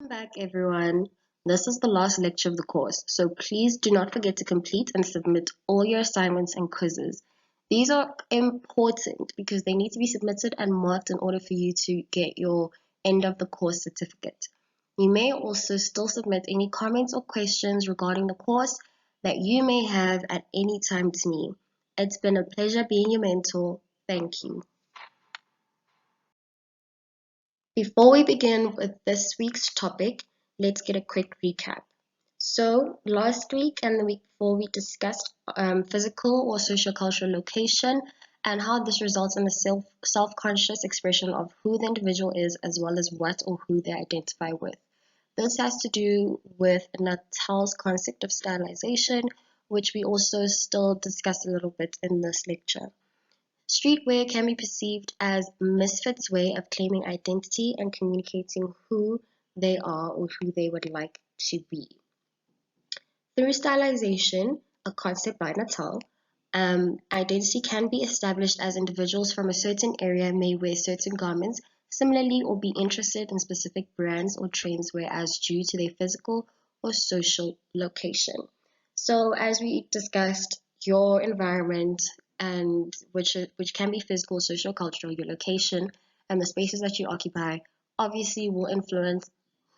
Welcome back, everyone. This is the last lecture of the course, so please do not forget to complete and submit all your assignments and quizzes. These are important because they need to be submitted and marked in order for you to get your end of the course certificate. You may also still submit any comments or questions regarding the course that you may have at any time to me. It's been a pleasure being your mentor. Thank you. Before we begin with this week's topic, let's get a quick recap. So, last week and the week before, we discussed physical or sociocultural location and how this results in the self-conscious expression of who the individual is as well as what or who they identify with. This has to do with Natal's concept of stylization, which we also still discussed a little bit in this lecture. Streetwear can be perceived as misfits' way of claiming identity and communicating who they are or who they would like to be. Through stylization, a concept by Natal, identity can be established as individuals from a certain area may wear certain garments similarly or be interested in specific brands or trends, whereas due to their physical or social location. So, as we discussed, your environment and which can be physical, social, cultural, your location and the spaces that you occupy obviously will influence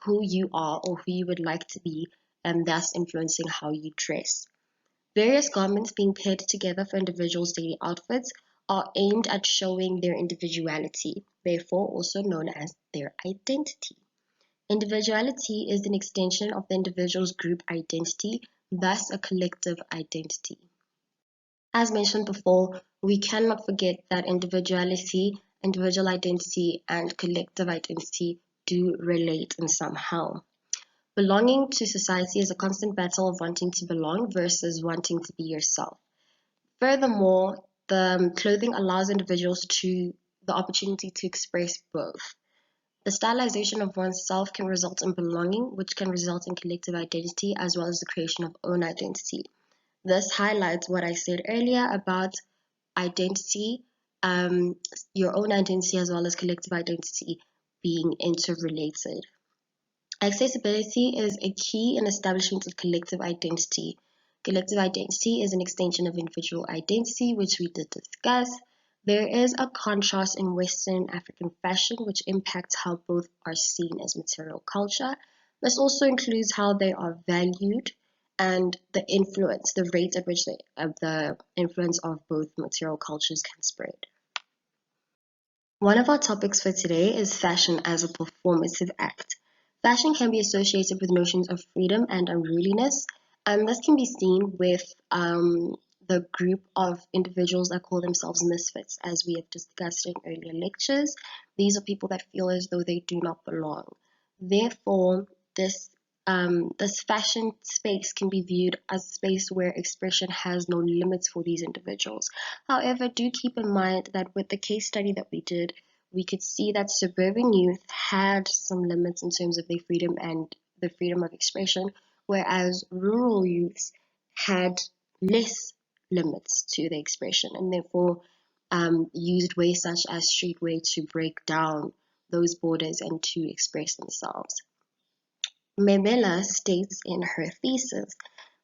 who you are or who you would like to be, and thus influencing how you dress. Various garments being paired together for individuals' daily outfits are aimed at showing their individuality, therefore also known as their identity. Individuality is an extension of the individual's group identity, thus a collective identity. As mentioned before, we cannot forget that individuality, individual identity, and collective identity do relate in somehow. Belonging to society is a constant battle of wanting to belong versus wanting to be yourself. Furthermore, the clothing allows individuals the opportunity to express both. The stylization of oneself can result in belonging, which can result in collective identity as well as the creation of own identity. This highlights what I said earlier about identity, your own identity as well as collective identity being interrelated. Accessibility is a key in establishment of collective identity. Collective identity is an extension of individual identity, which we did discuss. There is a contrast in Western African fashion, which impacts how both are seen as material culture. This also includes how they are valued and the rate at which the influence of both material cultures can spread. One of our topics for today is fashion as a performative act. Fashion can be associated with notions of freedom and unruliness, and this can be seen with the group of individuals that call themselves misfits, as we have discussed in earlier lectures. These are people that feel as though they do not belong. Therefore, this fashion space can be viewed as a space where expression has no limits for these individuals. However, do keep in mind that with the case study that we did, we could see that suburban youth had some limits in terms of their freedom and the freedom of expression, whereas rural youths had less limits to their expression and therefore used ways such as streetwear to break down those borders and to express themselves. Memela states in her thesis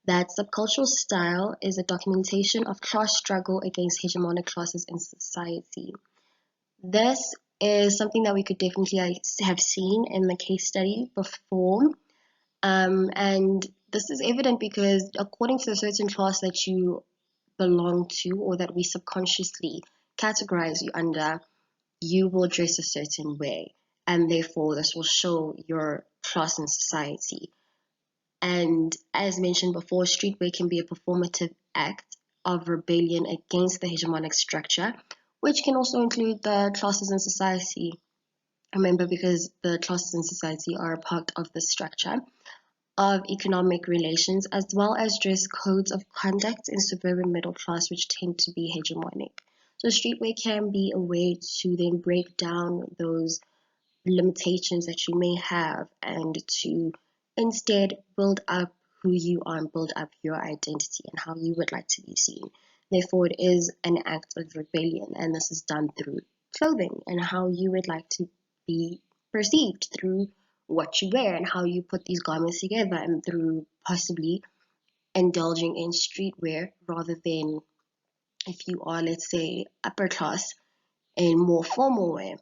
that subcultural style is a documentation of class struggle against hegemonic classes in society. This is something that we could definitely have seen in the case study before, and this is evident because according to a certain class that you belong to or that we subconsciously categorize you under, you will dress a certain way, and therefore this will show your class in society. And as mentioned before, streetwear can be a performative act of rebellion against the hegemonic structure, which can also include the classes in society. Remember, because the classes in society are a part of the structure of economic relations, as well as dress codes of conduct in suburban middle class, which tend to be hegemonic. So streetwear can be a way to then break down those limitations that you may have and to instead build up who you are and build up your identity and how you would like to be seen. Therefore, it is an act of rebellion, and this is done through clothing and how you would like to be perceived through what you wear and how you put these garments together, and through possibly indulging in streetwear rather than if you are, let's say, upper class in more formal wear.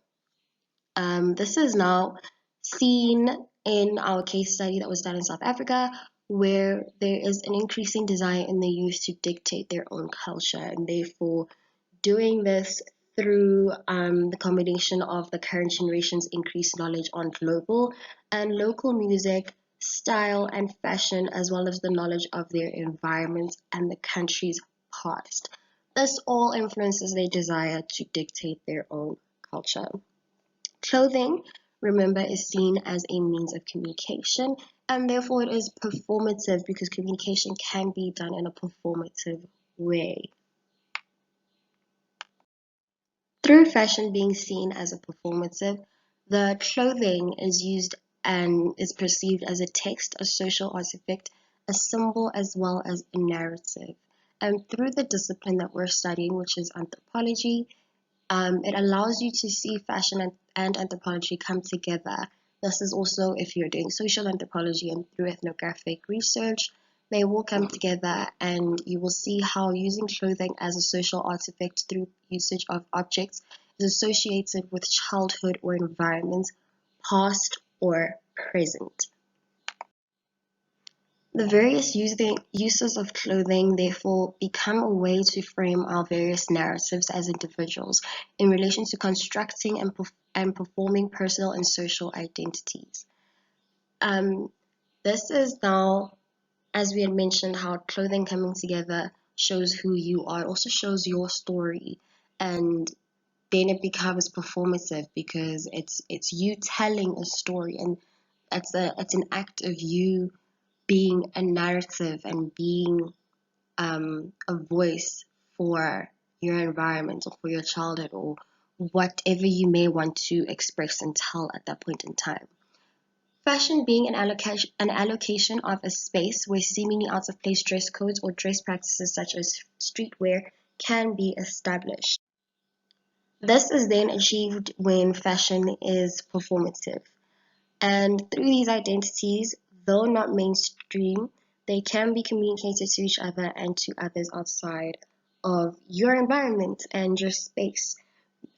This is now seen in our case study that was done in South Africa, where there is an increasing desire in the youth to dictate their own culture, and therefore doing this through the combination of the current generation's increased knowledge on global and local music, style, and fashion, as well as the knowledge of their environment and the country's past. This all influences their desire to dictate their own culture. Clothing, remember, is seen as a means of communication, and therefore it is performative because communication can be done in a performative way. Through fashion being seen as a performative, the clothing is used and is perceived as a text, a social artifact, a symbol, as well as a narrative. And through the discipline that we're studying, which is anthropology, it allows you to see fashion and anthropology come together. This is also if you're doing social anthropology and through ethnographic research, they will come together and you will see how using clothing as a social artifact through usage of objects is associated with childhood or environment, past or present. The various uses of clothing therefore become a way to frame our various narratives as individuals in relation to constructing and performing personal and social identities. Um, this is now, as we had mentioned, how clothing coming together shows who you are, also shows your story, and then it becomes performative because it's you telling a story, and it's an act of you being a narrative and being a voice for your environment or for your childhood or whatever you may want to express and tell at that point in time. Fashion being an allocation of a space where seemingly out of place dress codes or dress practices such as streetwear can be established. This is then achieved when fashion is performative. And through these identities, though not mainstream, they can be communicated to each other and to others outside of your environment and your space.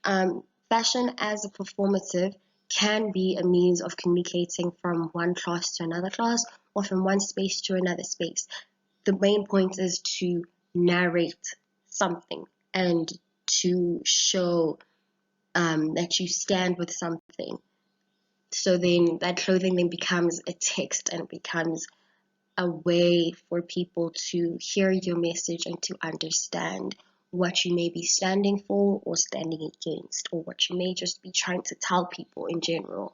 Fashion as a performative can be a means of communicating from one class to another class or from one space to another space. The main point is to narrate something and to show that you stand with something. So then that clothing then becomes a text and becomes a way for people to hear your message and to understand what you may be standing for or standing against, or what you may just be trying to tell people in general.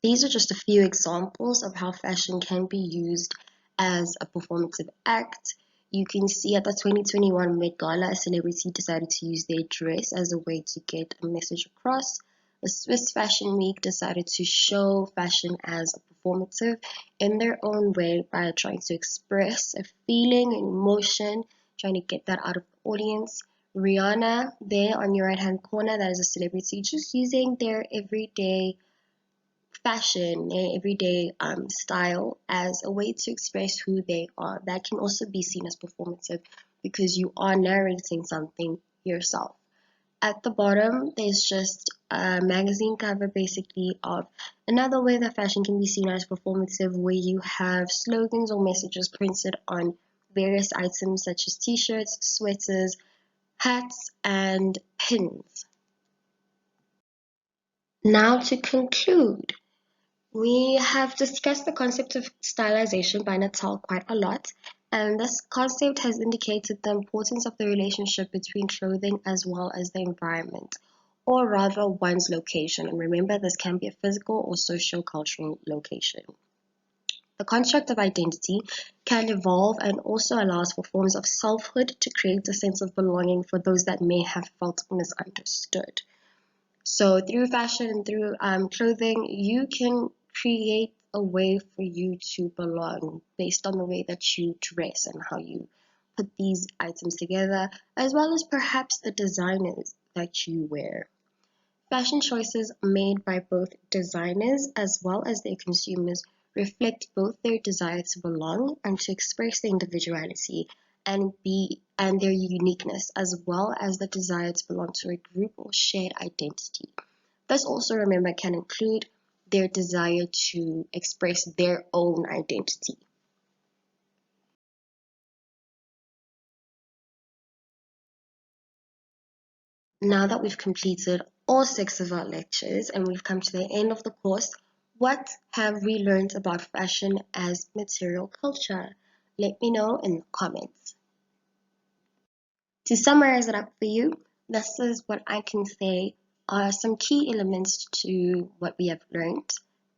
These are just a few examples of how fashion can be used as a performative act. You can see at the 2021 Met Gala, a celebrity decided to use their dress as a way to get a message across. The Swiss Fashion Week decided to show fashion as a performative in their own way by trying to express a feeling, an emotion, trying to get that out of the audience. Rihanna, there on your right hand corner, that is a celebrity just using their everyday fashion, their everyday style as a way to express who they are. That can also be seen as performative because you are narrating something yourself. At the bottom, there's just a magazine cover basically of another way that fashion can be seen as performative, where you have slogans or messages printed on various items such as t-shirts, sweaters, hats, and pins. Now to conclude, we have discussed the concept of stylization by Natal quite a lot, and this concept has indicated the importance of the relationship between clothing as well as the environment, or rather one's location. And remember, this can be a physical or socio-cultural location. The construct of identity can evolve and also allows for forms of selfhood to create a sense of belonging for those that may have felt misunderstood. So through fashion and through clothing, you can create a way for you to belong based on the way that you dress and how you put these items together, as well as perhaps the designers that you wear. Fashion choices made by both designers as well as their consumers reflect both their desire to belong and to express their individuality and their uniqueness, as well as the desire to belong to a group or shared identity. This also, remember, can include their desire to express their own identity. Now that we've completed all six of our lectures and we've come to the end of the course, what have we learned about fashion as material culture? Let me know in the comments. To summarize it up for you, this is what I can say are some key elements to what we have learned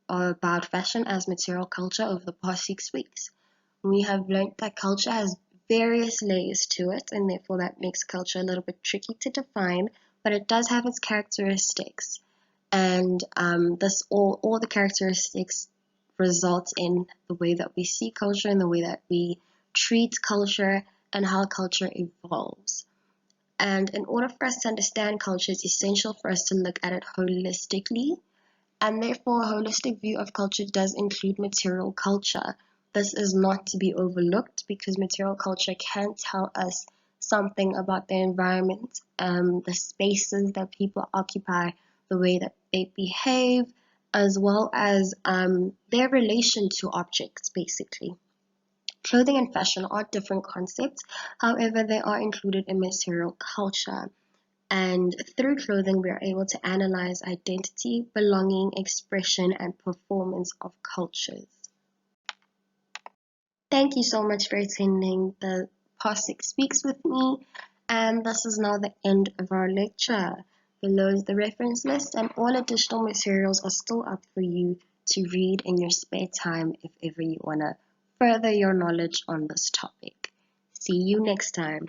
about fashion as material culture over the past 6 weeks. We have learned that culture has various layers to it, and therefore that makes culture a little bit tricky to define, but it does have its characteristics. And this all the characteristics result in the way that we see culture and the way that we treat culture and how culture evolves. And in order for us to understand culture, it's essential for us to look at it holistically, and therefore a holistic view of culture does include material culture. This is not to be overlooked because material culture can tell us something about the environment, the spaces that people occupy, the way that they behave, as well as their relation to objects, basically. Clothing and fashion are different concepts, however, they are included in material culture. And through clothing, we are able to analyze identity, belonging, expression, and performance of cultures. Thank you so much for attending the past 6 weeks with me. And this is now the end of our lecture. Below is the reference list, and all additional materials are still up for you to read in your spare time if ever you want to further your knowledge on this topic. See you next time.